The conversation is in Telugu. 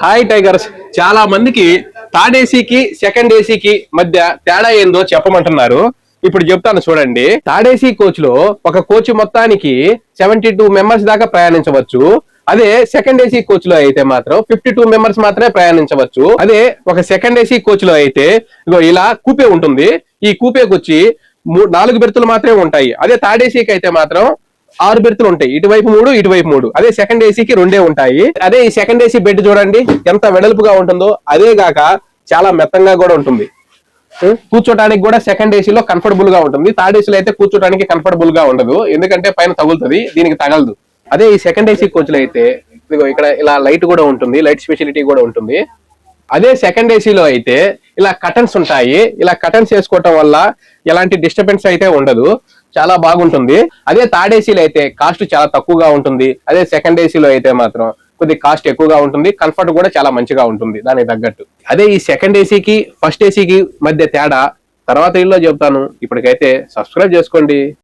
Hi tigers. చాలా మందికి థర్డ్ ఏసీకి సెకండ్ ఏసీకి మధ్య తేడా ఏందో చెప్పమంటున్నారు. ఇప్పుడు చెప్తాను చూడండి. థర్డ్ ఏసీ కోచ్ లో ఒక కోచ్ మొత్తానికి 72 మెంబర్స్ దాకా ప్రయాణించవచ్చు. అదే సెకండ్ ఏసీ కోచ్ లో అయితే మాత్రం 52 మెంబర్స్ మాత్రమే ప్రయాణించవచ్చు. అదే ఒక సెకండ్ ఏసీ కోచ్ లో అయితే ఇలా కూపే ఉంటుంది. ఈ కూపేకి వచ్చి 4 బెర్తులు మాత్రమే ఉంటాయి. అదే థర్డ్ ఏసీకి అయితే మాత్రం 6 బెర్తులు ఉంటాయి. ఇటువైపు 3, ఇటువైపు 3. అదే సెకండ్ ఏసీకి 2 ఉంటాయి. అదే ఈ సెకండ్ ఏసీ బెడ్ చూడండి ఎంత వెడల్పుగా ఉంటుందో. అదే గాక చాలా మెత్తంగా కూడా ఉంటుంది. కూర్చోటానికి కూడా సెకండ్ ఏసీలో కంఫర్టబుల్ గా ఉంటుంది. థర్డ్ ఏసీలో అయితే కూర్చోటానికి కంఫర్టబుల్ గా ఉండదు, ఎందుకంటే పైన తగులుతుంది, దీనికి తగలదు. అదే ఈ సెకండ్ ఏసీ కోచ్లో అయితే ఇదిగో ఇక్కడ ఇలా లైట్ కూడా ఉంటుంది, లైట్ స్పెషాలిటీ కూడా ఉంటుంది. అదే సెకండ్ ఏసీలో అయితే ఇలా కటన్స్ ఉంటాయి. ఇలా కటన్స్ వేసుకోవటం వల్ల ఎలాంటి డిస్టర్బెన్స్ అయితే ఉండదు, చాలా బాగుంటుంది. అదే థర్డ్ ఏసీలో అయితే కాస్ట్ చాలా తక్కువగా ఉంటుంది. అదే సెకండ్ ఏసీలో అయితే మాత్రం కొద్ది కాస్ట్ ఎక్కువగా ఉంటుంది. కంఫర్ట్ కూడా చాలా మంచిగా ఉంటుంది దానికి తగ్గట్టు. అదే ఈ సెకండ్ ఏసీకి ఫస్ట్ ఏసీకి మధ్య తేడా తర్వాత ఇల్లో చెప్తాను. ఇప్పటికైతే సబ్స్క్రైబ్ చేసుకోండి.